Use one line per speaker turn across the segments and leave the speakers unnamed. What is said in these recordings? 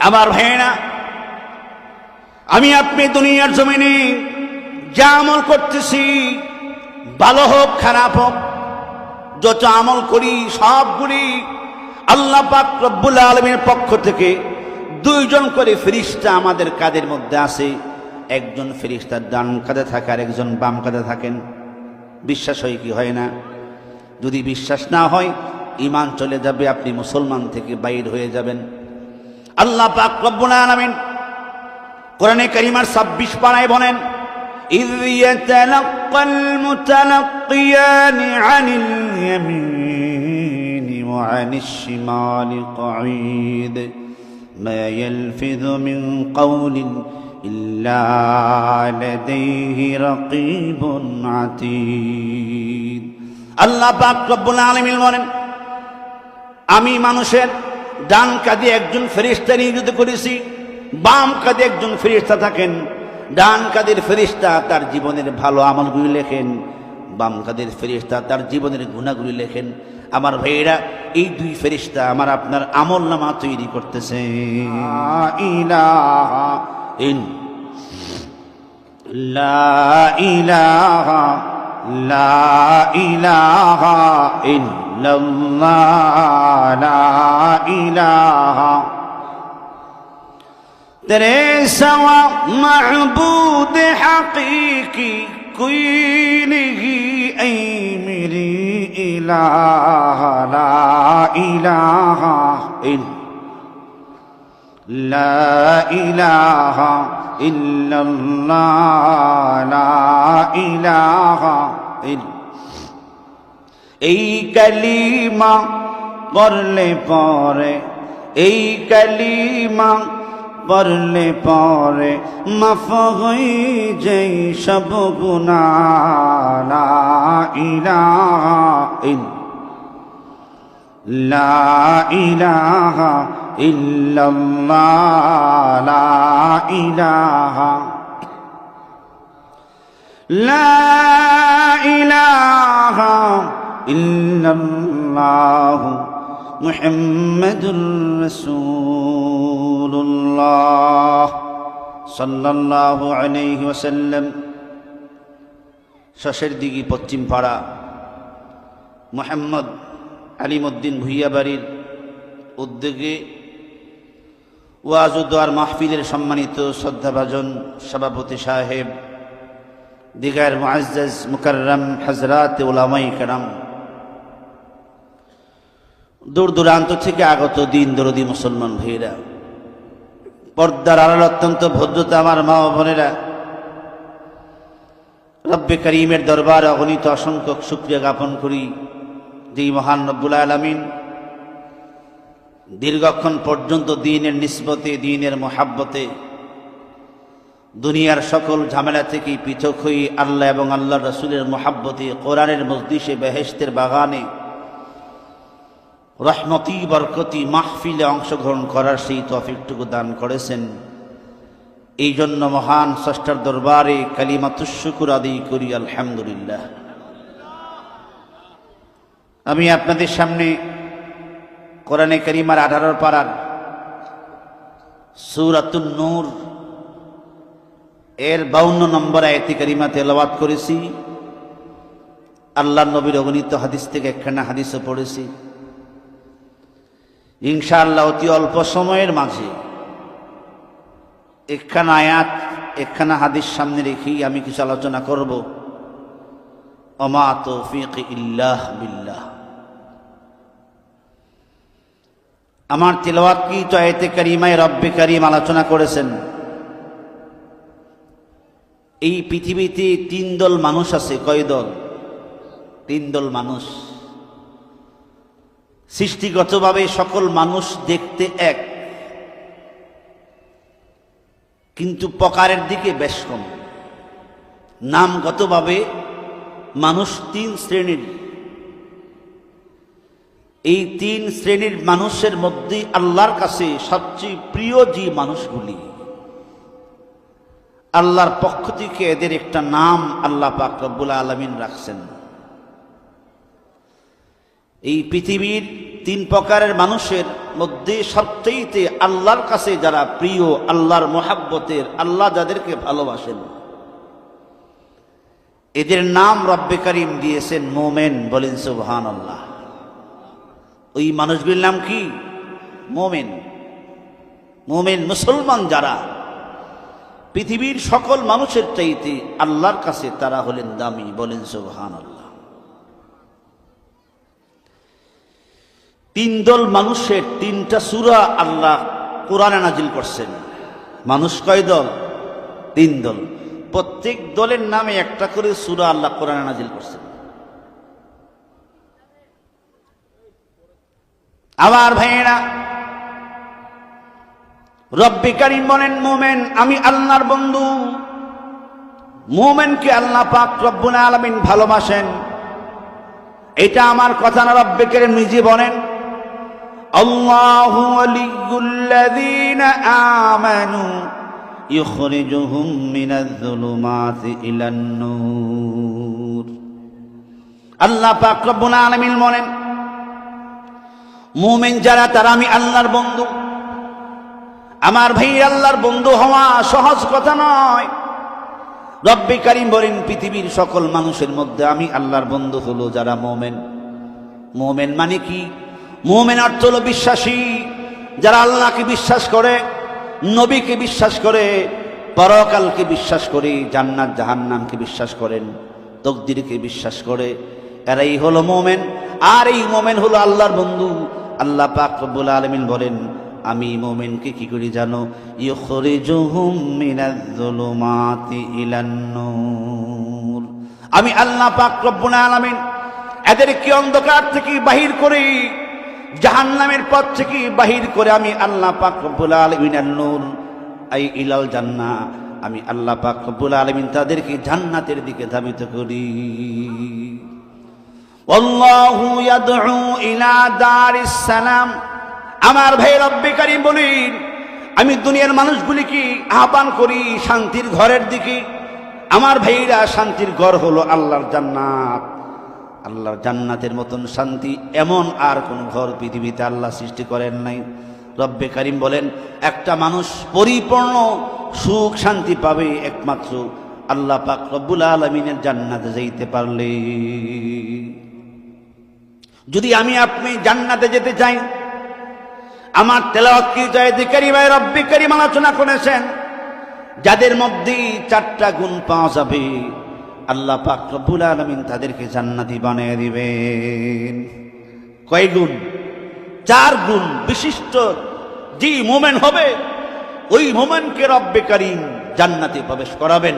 আমার ভাইয়েরা, আমি আপনি দুনিয়ার জমিনে যা আমল করতেছি, ভালো হোক খারাপ হোক, যত আমল করি সবগুলি আল্লাহ পাক রব্বুল আলামিনের পক্ষ থেকে দুইজন করে ফেরেশতা আমাদের কাঁধের মধ্যে আছে। একজন ফেরেশতা ডান কাঁধে থাকে আর একজন বাম কাঁধে থাকেন। বিশ্বাস হয় কি হয় না? যদি বিশ্বাস না হয়, ঈমান চলে যাবে, আপনি মুসলমান থেকে বাইর হয়ে যাবেন। আল্লাহ পাক রব্বুল আলামিন কোরআনে কারিমার 26 পারায় বলেন, إذ يتلقى المتلقيان عن اليمين وعن الشمال قعيد ما يلفظ من قول إلا لديه رقيب عتيد। আল্লাহ পাক রব্বুল আলামিন বলেন, আমি মানুষের ডান কাঁধে একজন ফেরেশতা নিয়োজিত করেছি, বাম কাঁধে একজন ফেরেশতা থাকেন। ডান কাঁধের ফেরেশতা তার জীবনের ভালো আমলগুলি লেখেন, বাম কাঁধের ফেরেশতা তার জীবনের গুনাহগুলি লেখেন। আমার ভাইয়েরা, এই দুই ফেরেশতা আমার আপনার আমলনামা তৈরি করতেছে। লা ইলাহা ইল্লাল্লাহ, লা ইলাহা तेरे सवा महबूद हकीकी कोई नहीं ऐ मेरी इलाहा, ला इलाहा इल्लल्लाह, ला इलाहा এই কালিমা পড়লে পরে, এই কালিমা পড়লে পরে মাফ হয়ে যায় সব গুনাহ। লা ইলাহা ইল্লাল্লাহ, লা ইলাহা ইল্লাল্লাহ মুহাম্মাদুর রাসূলুল্লাহ সাল্লাল্লাহু আলাইহি ওয়াসাল্লাম। শেষের দিকে পশ্চিম পাড়া মোহাম্মদ আলিমউদ্দিন ভুইয়া বাড়ির উদ্যোগে ওয়াজ ও দোয়ার মাহফিলের সম্মানিত শ্রদ্ধাভাজন সভাপতি সাহেব, দিগার মুআজ্জাজ মুকাররম হযরত উলামায়ে কেরাম, দূর দূরান্ত থেকে আগত দিন দরদি মুসলমান ভাইয়েরা, পর্দার আড়াল অত্যন্ত ভদ্রতা আমার মা ও বোনেরা, রব্বে করিমের দরবারে অগণিত অসংখ্য শুকরিয়া জ্ঞাপন করি, যেই মহান রব্বুল আলামিন দীর্ঘক্ষণ পর্যন্ত দ্বীনের নিসবতে, দ্বীনের মোহাব্বতে, দুনিয়ার সকল ঝামেলা থেকে পৃথক হয়ে আল্লাহ এবং আল্লাহর রাসূলের মোহাব্বতে কোরআনের মজলিসে বেহেশতের বাগানে রহমতি বরকতি মাহফিলে অংশগ্রহণ করার সেই তৌফিকটুকু দান করেছেন। এই জন্য মহান স্রষ্টার দরবারে কালিমাতুশ শুকর আদায় করি, আলহামদুলিল্লাহ। আমি আপনাদের সামনে কোরআনে কারিমার 18 পারার সূরাতুন নূর এর 52 নম্বর আয়াতে কারিমা তেলাওয়াত করেছি। আল্লাহর নবীর অগণিত হাদিস থেকে একখানা হাদিসও পড়েছি। ইনশাআল্লাহ অতি অল্প সময়ের মাঝে একখানা আয়াত, একখানা হাদিস সামনে রেখেই আমি কিছু আলোচনা করব। ওমা তৌফিক ইল্লাহ বিল্লাহ। আমার তিলাওয়াতকৃত আয়াতে কারিমায় রব্বে কারিম আলোচনা করেছেন, এই পৃথিবীতে 3 দল মানুষ আছে। কয় দল? 3 দল মানুষ। সৃষ্টিগতভাবে সকল মানুষ দেখতে এক, কিন্তু প্রকারের দিকে বেশ কম। নামগতভাবে মানুষ 3 শ্রেণীর। এই 3 শ্রেণীর মানুষের মধ্যে আল্লাহর কাছে সবচেয়ে প্রিয় যে মানুষগুলি, আল্লাহর পক্ষ থেকে এদের একটা নাম আল্লাহ পাক রব্বুল আলামিন রাখছেন। এই পৃথিবীর 3 প্রকারের মানুষের মধ্যে সবচেয়ে আল্লাহর কাছে যারা প্রিয়, আল্লাহর মোহাব্বতের, আল্লাহ যাদেরকে ভালোবাসেন, এদের নাম রব্বে করিম দিয়েছেন মোমেন। বলেন সুবহানাল্লাহ। ওই মানুষগুলির নাম কি? মোমেন। মোমেন মুসলমান যারা, পৃথিবীর সকল মানুষের চাইতে আল্লাহর কাছে তারা হলেন দামি। বলেন সুবহানাল্লাহ। তিন দল মানুষের তিনটা সূরা আল্লাহ কোরআনে নাজিল করছেন। মানুষ কয় দল? তিন দল। প্রত্যেক দলের নামে একটা করে সূরা আল্লাহ কোরআনে নাজিল করছেন। আমার ভাইয়েরা, রব্বে কারীম বলেন মোমেন আমি আল্লাহর বন্ধু। মোমেনকে আল্লাহ পাক রব্বুল আলামিন ভালোবাসেন। এটা আমার কথা না, রব্বে কারীম নিজে বলেন আল্লাহু ওয়ালিয়্যুল্লাযীনা আমানু ইখরিজুহুম মিনাজ-যুলুমাতি ইলান-নূর। আল্লাহ পাক রব্বুল আলামিন বলেন মুমিন যারা তারা আমি আল্লাহর বন্ধু। আমার ভাই, আল্লাহর বন্ধু হওয়া সহজ কথা নয়। রব্বে কারীম বলেন পৃথিবীর সকল মানুষের মধ্যে আমি আল্লাহর বন্ধু হলো যারা মুমিন। মুমিন মানে কি? মুমিন অর্থ হলো বিশ্বাসী, যারা আল্লাহকে বিশ্বাস করে, নবীকে বিশ্বাস করে, পরকালকে বিশ্বাস করে, জান্নাত জাহান্নামকে বিশ্বাস করেন, তাকদীরকে বিশ্বাস করে, এরাই হলো মুমিন। আর এই মুমিন হলো আল্লাহর বন্ধু। আল্লাহ পাক রব্বুল আলামিন বলেন আমি মুমিনকে কি করি জানো? ইখরিজুহুম মিনাজ-যুলুমাতি ইলান-নূর। আমি আল্লাহ পাক রব্বুল আলামিন এদেরকে অন্ধকার থেকে বাহির করে, জাহান্নামের পথ থেকে বাহির করে আমি আল্লাহ পাক রব্বুল আলামিন আন-নূর আই ইলাল জান্নাহ, আমি আল্লাহ পাক রব্বুল আলামিন তাদেরকে জান্নাতের দিকে ধাবিত করি। আল্লাহু ইয়াদউ ইলা দারিস সালাম। আমার ভাই রব্বে কারীম বলেন আমি দুনিয়ার মানুষগুলিকে আহ্বান করি শান্তির ঘরের দিকে। আমার ভাইরা, শান্তির ঘর হলো আল্লাহর জান্নাত। আল্লাহর জান্নাতের মতন শান্তি এমন আর কোন ঘর পৃথিবীতে আল্লাহ সৃষ্টি করেন নাই। রব্বে কারীম বলেন একটা মানুষ পরিপূর্ণ সুখ শান্তি পাবে একমাত্র আল্লাহ পাক রব্বুল আলামিনের জান্নাতে যাইতে পারলে। যদি আমি আপনি জান্নাতে যেতে চাই, আমার তেলাওয়াত কি জায়েদে কারিমায় রব্বে কারীম আলোচনা করেছেন যাদের মধ্যে চারটা গুণ পাওয়া যাবে, আল্লাহ পাক রব্বুল আলামিন তাদেরকে জান্নাতি বানিয়ে দিবেন। কয় গুণ? চার গুণ বিশিষ্ট যে মুমিন হবে ওই মুমিনকে রব্বে কারীম জান্নাতে প্রবেশ করাবেন।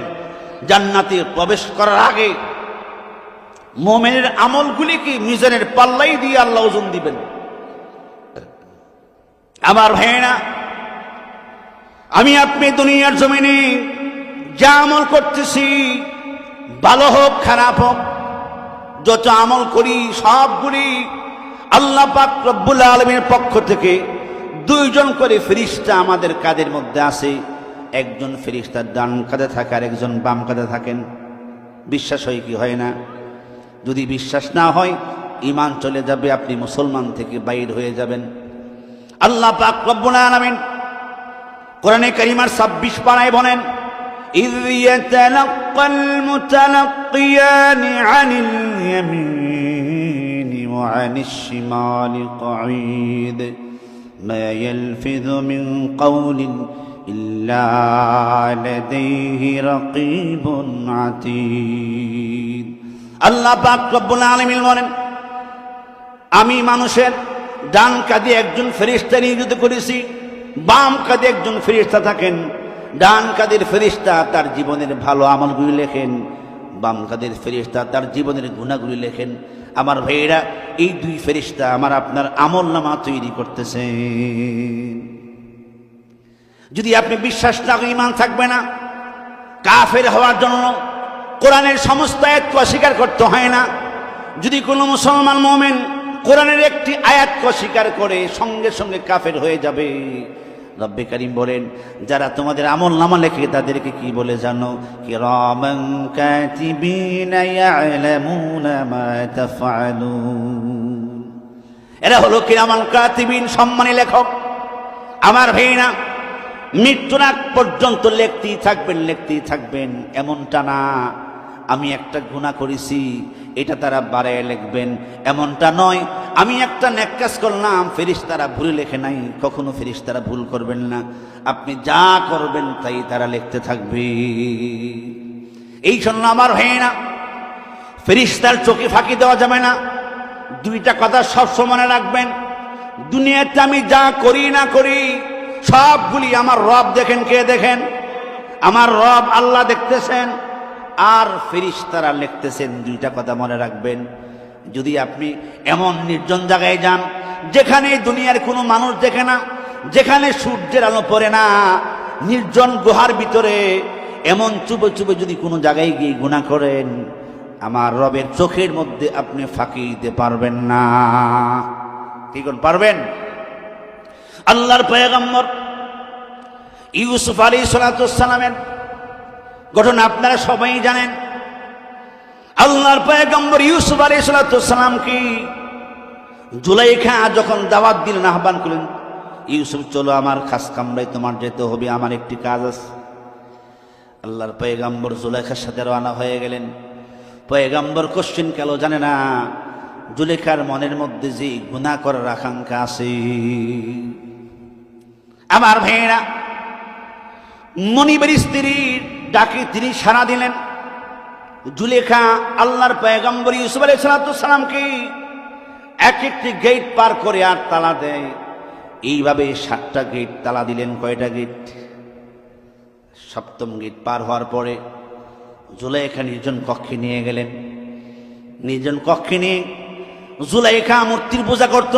জান্নাতে প্রবেশ করার আগে মুমিনের আমলগুলিকে মিজানের পাল্লাই দিয়ে আল্লাহ ওজন দিবেন। আমার ভাইয়েরা, আমি আপনি দুনিয়ার জমিনে যা আমল করতেছি, ভালো হোক খারাপ হোক, যত আমল করি সবগুলি আল্লাহ পাক রব্বুল আলামিনের পক্ষ থেকে দুইজন করে ফেরেশতা আমাদের কাঁধের মধ্যে আছে। একজন ফেরেশতা ডান কাঁধে থাকে আর একজন বাম কাঁধে থাকেন। বিশ্বাস হয় কি হয় না? যদি বিশ্বাস না হয় ঈমান চলে যাবে, আপনি মুসলমান থেকে বাইর হয়ে যাবেন। আল্লাহ পাক রব্বুল আলামিন কোরআনে কারিমার 26 পারায় বলেন ইয ইয়াতালাক্কাল মুতালাক্কিয়ানি আনিল ইয়ামিনি ওয়া আনিশ শিমালি কঈদ মা ইয়ালফিযু মিন কাওলিন ইল্লা লাদাইহি রাকীবুন আতীদ। আল্লাহ পাক রব্বুল আলামিন বলেন আমি মানুষের ডান কাঁধে একজন ফেরেশতা নিয়োজিত করেছি, বাম কাঁধে একজন ফেরেশতা থাকেন। ডান কাঁধের ফেরেশতা তার জীবনের ভালো আমলগুলি লেখেন, বাম কাঁধের ফেরেশতা তার জীবনের গুনাহগুলি লেখেন। আমার ভাইয়েরা, এই দুই ফেরেশতা আমার আপনার আমলনামা তৈরি করতেছেন। যদি আপনি বিশ্বাস না করেন, ঈমান থাকবে না। কাফের হওয়ার জন্য কোরআনের সমস্ত আয়াতকে অস্বীকার করতে হয় না। যদি কোনো মুসলমান মুমিন কোরআনের একটি আয়াতকে অস্বীকার করে সঙ্গে সঙ্গে কাফের হয়ে যাবে। রব্বে কারীম বলেন যারা তোমাদের আমলনামা লেখে তাদেরকে কি বলে জানো? কিরামান কাতিবিনা ইয়ালামুনা মা তাফআলুন। এরা হলো কিরামান কাতিবিন, সম্মানী লেখক। আমার ভাইরা, মৃত্যুর আগ পর্যন্ত লিখতেই থাকবেন, লিখতেই থাকবেন। এমনটা না আমি একটা গুনাহ করেছি এটা তারা বাড়ায় লিখবেন, এমনটা নয়। আমি একটা নেক কাজ করলাম, ফেরেশতারা ভুল লেখে নাই, কখনো ফেরেশতারা ভুল করবেন না। আপনি যা করবেন তাই তারা লিখতে থাকবে। এই জন্য আমার ভাইরা, ফেরেশতার চোখে ফাঁকি দেওয়া যাবে না। দুইটা কথা সবসময় মনে রাখবেন, দুনিয়াতে আমি যা করি না করি সবগুলি আমার রব দেখেন। কে দেখেন? আমার রব আল্লাহ দেখতেছেন, আর ফেরেশতারা লিখতেছেন। দুইটা কথা মনে রাখবেন। যদি আপনি এমন নির্জন জায়গায় যান যেখানে দুনিয়ার কোনো মানুষ দেখে না, যেখানে সূর্যের আলো পড়ে না, নির্জন গুহার ভিতরে এমন চুপে চুপে যদি কোনো জায়গায় গিয়ে গুনাহ করেন, আমার রবের চোখের মধ্যে আপনি ফাঁকি দিতে পারবেন না। কি করুন? পারবেন? আল্লাহর পয়গম্বর ইউসুফ আলাইহিস সালামের ঘটনা আপনারা সবাই জানেন। আল্লাহর পয়গম্বর ইউসুফ আলাইহিস সালাম কি জুলাইখা যখন দাওয়াত দিলেন, আহ্বান করলেন, ইউসুফ চলো আমার খাস কামরায় তোমার যেতে হবে, আমার একটি কাজ আছে। আল্লাহর পয়গম্বর জুলাইখার সাথে রওনা হয়ে গেলেন। পয়গম্বর কোশ্চেন কেন জানে না, জুলেখার মনের মধ্যে যে গুনাহ করার আকাঙ্ক্ষা আছে। আমার ভাইয়েরা, মনিবের স্ত্রীর ডাকে তিনি সাড়া দিলেন। জুলেখা আল্লাহর পয়গম্বর ইউসুফ আলাইহিস সালামকে এক একটি গেট পার করে আর তালা দেয়। এইভাবে 7টা গেট তালা দিলেন। কয়টা গেট? 7ম গেট পার হওয়ার পরে জুলেখা নির্জন কক্ষে নিয়ে গেলেন। নির্জন কক্ষে নিয়ে জুলেখা মূর্তির পূজা করত।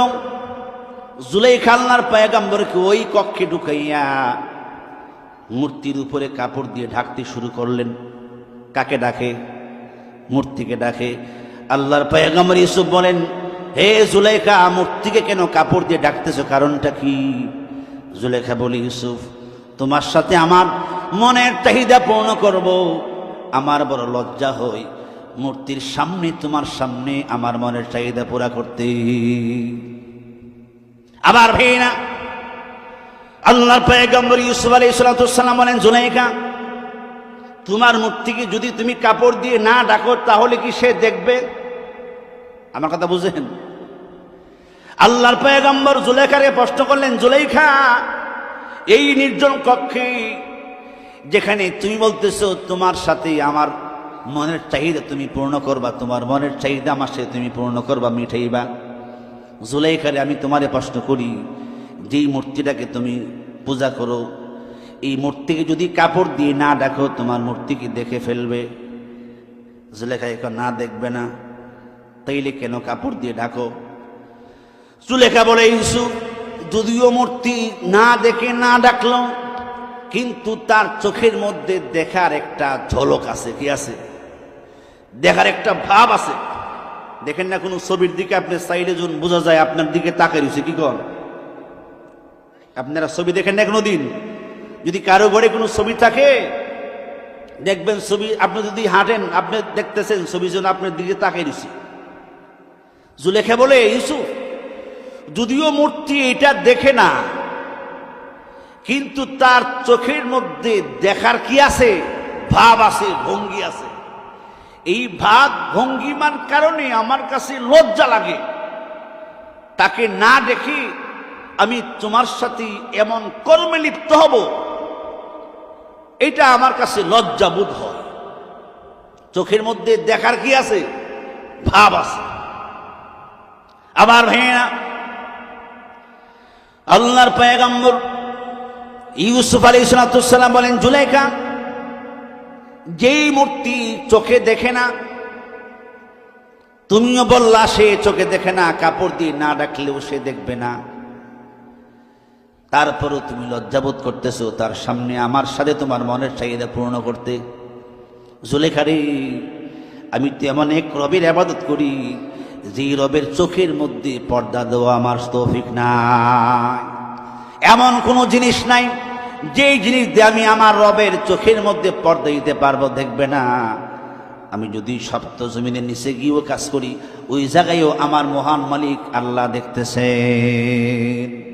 জুলেখা আল্লাহর পয়গম্বরকে ওই কক্ষে ঢুকাইয়া মূর্তির উপরে কাপড় দিয়ে ঢাকতে শুরু করলেন। কাকে ডাকে? মূর্তিকে ডাকে। আল্লাহর পয়গম্বর ইউসুফ বলেন, হে জুলেখা, মূর্তিকে কেন কাপড় দিয়ে ডাকতেছো? কারণটা কি? জুলেখা বলি, ইউসুফ, তোমার সাথে আমার মনের চাহিদা পূর্ণ করব। আমার বড় লজ্জা হয় মূর্তির সামনে, তোমার সামনে আমার মনের চাহিদা পুরা করতে। আবার ভাইনা, আল্লাহর পয়গম্বর ইউসুফ আলাইহিস সালাম বলেন, জুলেখা, তোমার মূর্তিকে যদি তুমি কাপড় দিয়ে না ডাকো তাহলে কি সে দেখবে? আমার কথা বুঝেন? আল্লাহর পয়গম্বর জুলেখাকে প্রশ্ন করলেন, জুলেখা, এই নির্জন কক্ষে যেখানে তুমি বলতেছো তোমার সাথে আমার মনের চাহিদা তুমি পূর্ণ করবা, তোমার মনের চাহিদা আমার সাথে তুমি পূর্ণ করবা, মিঠাইবা, জুলেখারে আমি তোমারে প্রশ্ন করি, যেই মূর্তিটাকে তুমি পূজা করো, এই মূর্তিকে যদি কাপড় দিয়ে না ডাকো তোমার মূর্তিকে দেখে ফেলবে? জুলেখা এখন না, দেখবে না। তাইলে কেন কাপড় দিয়ে ডাকো? জুলেখা বলে, ইউসুফ, যদিও মূর্তি না দেখে না ডাকলো, কিন্তু তার চোখের মধ্যে দেখার একটা ঝলক আছে। কি আছে? দেখার একটা ভাব আছে। দেখেন না কোনো ছবির দিকে আপনি সাইডে যখন বোঝা যায় আপনার দিকে তাকাই রয়েছে। কি কর? আপনারা ছবি দেখেন না কোনোদিন? যদি কারো ঘরে কোনো ছবি থাকে দেখবেন, ছবি আপনি যদি হাঁটেন আপনি দেখতেছেন ছবি যেন আপনার দিকে তাকাই রয়েছে। জুলেখা বলে, ইউসুফ, যদিও মূর্তি এটা দেখে না, কিন্তু তার চোখের মধ্যে দেখার কি আছে? ভাব আছে, ভঙ্গি আছে। এই ভাব ভঙ্গিমার কারণে আমার কাছে লজ্জা লাগে। তাকে না দেখি আমি তোমার সাথে এমন কর্মে লিপ্ত হব, এটা আমার কাছে লজ্জা বোধ হয়। চোখের মধ্যে দেখার কি আছে? ভাব আছে। আবার ভাইয়া, আল্লাহর পয়গম্বর ইউসুফ আলাইহিস সালাম বলেন, জুলেখা, যেই মূর্তি চোখে দেখে না, তুমিও বললা সে চোখে দেখে না, কাপড় দিয়ে না ডাকলেও সে দেখবে না, তারপরও তুমি লজ্জাবোধ করতেছো তার সামনে আমার সাথে তোমার মনের চাহিদা পূর্ণ করতে। জুলেখা রে, আমি তো এমন এক রবের ইবাদত করি যেই রবের চোখের মধ্যে পর্দা দেওয়া আমার তৌফিক নাই। এমন কোনো জিনিস নাই যেই জিনিস দিয়ে আমি আমার রবের চোখের মধ্যে পর্দা দিতে পারবো, দেখবে না। আমি যদি সপ্ত জমিনের নিচে গিয়েও কাজ করি, ওই জায়গায়ও আমার মহান মালিক আল্লাহ দেখতেছেন।